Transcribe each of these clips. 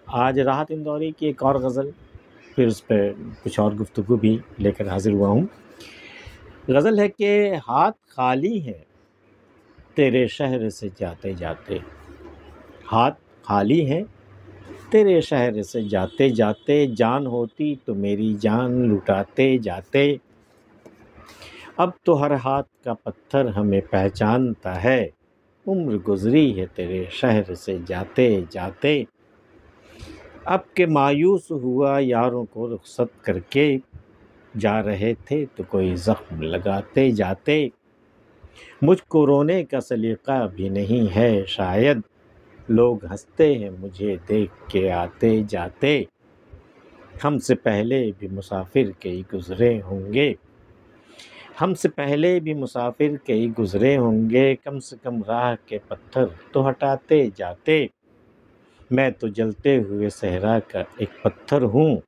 आज राहत इंदौरी की एक और गज़ल, फिर उस पे कुछ और गुफ्तगू भी लेकर हाज़िर हुआ हूँ। गज़ल है कि हाथ खाली हैं तेरे शहर से जाते जाते, हाथ खाली हैं तेरे शहर से जाते जाते, जान होती तो मेरी जान लुटाते जाते। अब तो हर हाथ का पत्थर हमें पहचानता है, उम्र गुजरी है तेरे शहर से जाते जाते। अब के मायूस हुआ यारों को रुखसत करके, जा रहे थे तो कोई ज़ख्म लगाते जाते। मुझको रोने का सलीका भी नहीं है शायद, लोग हंसते हैं मुझे देख के आते जाते। हमसे पहले भी मुसाफिर कई गुज़रे होंगे, हमसे पहले भी मुसाफिर कई गुज़रे होंगे, कम से कम राह के पत्थर तो हटाते जाते। मैं तो जलते हुए सहरा का एक पत्थर हूँ,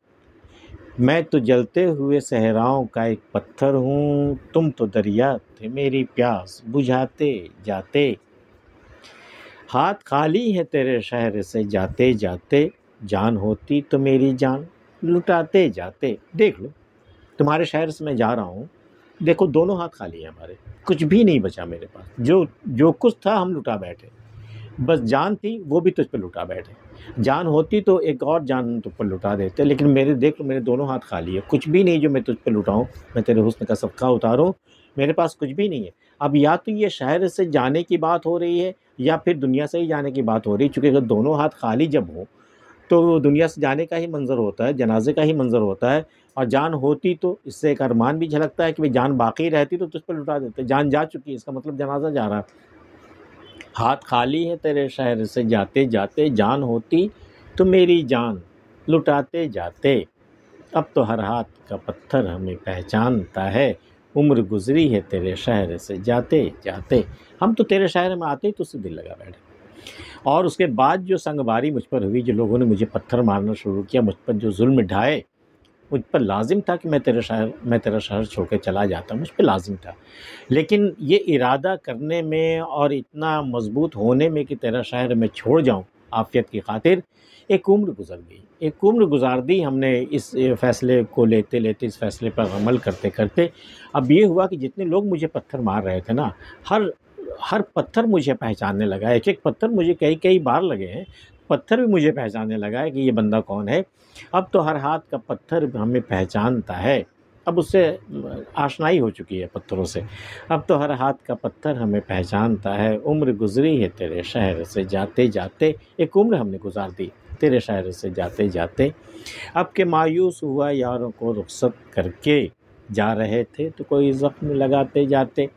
मैं तो जलते हुए सहराओं का एक पत्थर हूँ, तुम तो दरिया थे मेरी प्यास बुझाते जाते। हाथ खाली है तेरे शहर से जाते जाते, जान होती तो मेरी जान लुटाते जाते। देख लो, तुम्हारे शहर से मैं जा रहा हूँ, देखो दोनों हाथ खाली हैं हमारे, कुछ भी नहीं बचा मेरे पास। जो जो कुछ था हम लुटा बैठे, बस जान थी वो भी तुझ पे लुटा बैठे। जान होती तो एक और जान तुझ पर लुटा देते, लेकिन मेरे देख लो, मेरे दोनों हाथ खाली है, कुछ भी नहीं जो मैं तुझ पे लुटाऊं, मैं तेरे हुस्न का सदका उतारूं, मेरे पास कुछ भी नहीं है। अब या तो ये शहर से जाने की बात हो रही है या फिर दुनिया से ही जाने की बात हो रही है, क्योंकि अगर दोनों हाथ खाली जब हो तो दुनिया से जाने का ही मंजर होता है, जनाजे का ही मंजर होता है। और जान होती तो इससे एक अरमान भी झलकता है कि भाई जान बाकी रहती तो तुझ पर लुटा देते। जान जा चुकी है, इसका मतलब जनाजा जा रहा है। हाथ खाली है तेरे शहर से जाते जाते, जान होती तो मेरी जान लुटाते जाते। अब तो हर हाथ का पत्थर हमें पहचानता है, उम्र गुजरी है तेरे शहर से जाते जाते। हम तो तेरे शहर में आते ही तो उससे दिल लगा बैठे। और उसके बाद जो संगवारी मुझ पर हुई, जो लोगों ने मुझे पत्थर मारना शुरू किया, मुझ पर जो जुल्म ढाए, मुझ पर लाजिम था कि मैं तेरा शहर छोड़ के चला जाता, मुझ पे लाजिम था। लेकिन ये इरादा करने में और इतना मजबूत होने में कि तेरा शहर मैं छोड़ जाऊं आफियत की खातिर, एक उम्र गुजर गई, एक उम्र गुजार दी हमने इस फैसले को लेते लेते, इस फैसले पर अमल करते करते। अब ये हुआ कि जितने लोग मुझे पत्थर मार रहे थे ना, हर हर पत्थर मुझे पहचानने लगा। एक एक पत्थर मुझे कई कई बार लगे हैं, पत्थर भी मुझे पहचानने लगा है कि ये बंदा कौन है। अब तो हर हाथ का पत्थर हमें पहचानता है, अब उससे आशनाई हो चुकी है पत्थरों से। अब तो हर हाथ का पत्थर हमें पहचानता है, उम्र गुजरी है तेरे शहर से जाते जाते। एक उम्र हमने गुजार दी तेरे शहर से जाते जाते। अब के मायूस हुआ यारों को रुखसत करके, जा रहे थे तो कोई ज़ख्म लगाते जाते।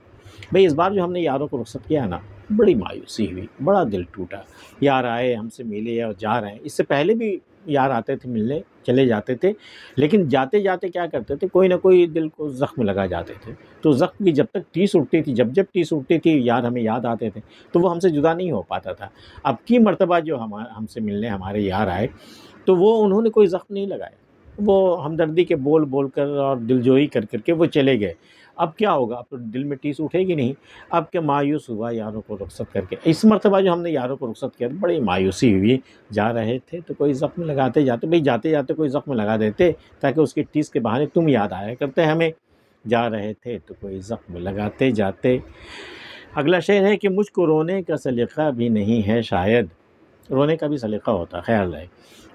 भाई इस बार जो हमने यारों को रुखसत किया ना, बड़ी मायूसी हुई, बड़ा दिल टूटा। यार आए हमसे मिले और जा रहे हैं, इससे पहले भी यार आते थे मिलने, चले जाते थे, लेकिन जाते जाते क्या करते थे, कोई ना कोई दिल को ज़ख्म लगा जाते थे। तो ज़ख्म की जब तक टीस उठती थी, जब जब टीस उठती थी, यार हमें याद आते थे, तो वो हमसे जुदा नहीं हो पाता था। अब की मर्तबा जो हमसे मिलने हमारे यार आए, तो वो उन्होंने कोई ज़ख्म नहीं लगाया, वो हमदर्दी के बोल बोल कर और दिलजोई कर करके वो चले गए। अब क्या होगा, अब तो दिल में टीस उठेगी नहीं। अब क्या मायूस हुआ यारों को रुखसत करके, इस मर्तबा जो हमने यारों को रुखसत किया, बड़ी मायूसी हुई। जा रहे थे तो कोई ज़ख्म लगाते जाते, भाई जाते जाते कोई ज़ख्म लगा देते ताकि उसकी टीस के बहाने तुम याद आया करते हमें। जा रहे थे तो कोई ज़ख्म लगाते जाते। अगला शेर है कि मुझको रोने का सलीका भी नहीं है शायद, रोने का भी सलीका होता है, ख्याल रहे।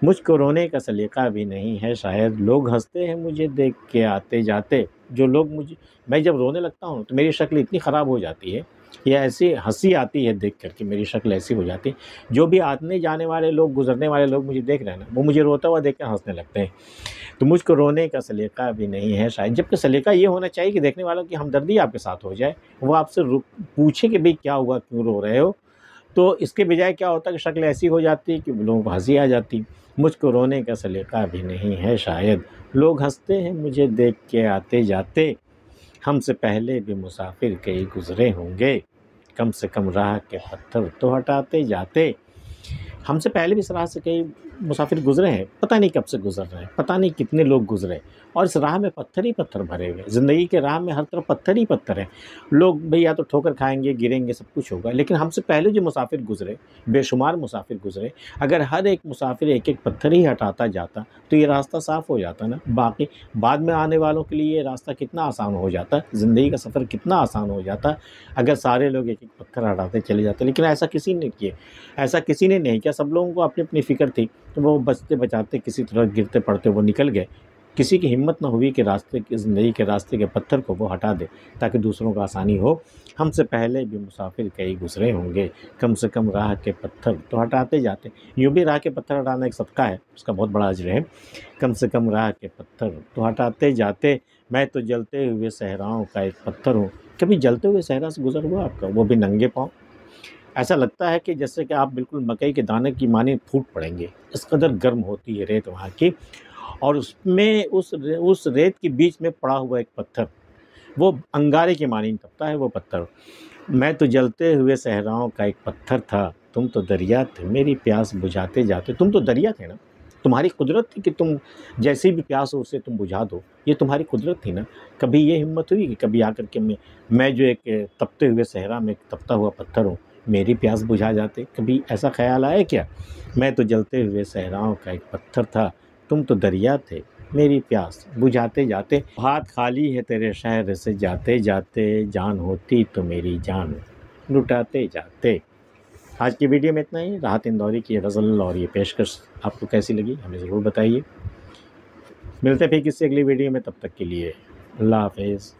मुझको रोने का सलीका भी नहीं है शायद, लोग हंसते हैं मुझे देख के आते जाते। जो लोग मुझे, मैं जब रोने लगता हूँ तो मेरी शक्ल इतनी ख़राब हो जाती है, या ऐसी हंसी आती है देख करके, मेरी शक्ल ऐसी हो जाती है, जो भी आने जाने वाले लोग, गुजरने वाले लोग मुझे देख रहे हैं ना, वो मुझे रोता हुआ देख कर हंसने लगते हैं। तो मुझको रोने का सलीका भी नहीं है शायद, जबकि सलीका ये होना चाहिए कि देखने वालों की हमदर्दी आपके साथ हो जाए, वो आपसे पूछे कि भाई क्या हुआ, क्यों रो रहे हो। तो इसके बजाय क्या होता है कि शक्ल ऐसी हो जाती है कि लोगों को हंसी आ जाती। मुझको रोने का सलीका भी नहीं है शायद, लोग हंसते हैं मुझे देख के आते जाते। हमसे पहले भी मुसाफिर कई गुजरे होंगे, कम से कम राह के पत्थर तो हटाते जाते। हमसे पहले भी इस राह से कई मुसाफिर गुजरे हैं, पता नहीं कब से गुजर रहे हैं, पता नहीं कितने लोग गुजरे, और इस राह में पत्थर ही पत्थर भरे हुए हैं। ज़िंदगी के राह में हर तरफ पत्थर ही पत्थर हैं। लोग भई या तो ठोकर खाएंगे, गिरेंगे, सब कुछ होगा, लेकिन हमसे पहले जो मुसाफिर गुजरे, बेशुमार मुसाफिर गुजरे, अगर हर एक मुसाफिर एक एक पत्थर ही हटाता जाता तो ये रास्ता साफ़ हो जाता ना। बाकी बाद में आने वालों के लिए ये रास्ता कितना आसान हो जाता, ज़िंदगी का सफ़र कितना आसान हो जाता अगर सारे लोग एक एक पत्थर हटाते चले जाते। लेकिन ऐसा किसी ने किए, ऐसा किसी ने नहीं किया। सब लोगों को अपनी अपनी फ़िक्र थी, तो वो बचते बचाते किसी तरह गिरते पड़ते वो निकल गए। किसी की हिम्मत ना हुई कि रास्ते की ज़िंदगी के रास्ते के पत्थर को वो हटा दे ताकि दूसरों को आसानी हो। हमसे पहले भी मुसाफिर कई गुजरे होंगे, कम से कम राह के पत्थर तो हटाते जाते। यूँ भी राह के पत्थर हटाना एक सदका है, उसका बहुत बड़ा अजर है। कम से कम राह के पत्थर तो हटाते जाते, मैं तो जलते हुए सहराओं का एक पत्थर हूँ। कभी जलते हुए सहरा से गुजर हुआ आपका, वो भी नंगे पाँव? ऐसा लगता है कि जैसे कि आप बिल्कुल मकई के दाने की माने फूट पड़ेंगे, इस कदर गर्म होती है रेत वहाँ की। और उसमें उस रेत के बीच में पड़ा हुआ एक पत्थर, वो अंगारे की मानी तपता है वो पत्थर। मैं तो जलते हुए सहराओं का एक पत्थर था, तुम तो दरिया थे मेरी प्यास बुझाते जाते। तुम तो दरिया थे ना, तुम्हारी कुदरत थी कि तुम जैसी भी प्यास हो उसे तुम बुझा दो, ये तुम्हारी कुदरत थी ना। कभी ये हिम्मत हुई कि कभी आकर के मैं जो एक तपते हुए सहरा में तपता हुआ पत्थर हूँ, मेरी प्यास बुझा जाते? कभी ऐसा ख्याल आया क्या? मैं तो जलते हुए सहराओं का एक पत्थर था, तुम तो दरिया थे मेरी प्यास बुझाते जाते। हाथ खाली है तेरे शहर से जाते जाते, जान होती तो मेरी जान लुटाते जाते। आज की वीडियो में इतना ही। राहत इंदौरी की ये गज़ल और ये पेशकश आपको कैसी लगी हमें ज़रूर बताइए। मिलते हैं फिर किसी अगली वीडियो में, तब तक के लिए अल्लाह हाफ़िज़।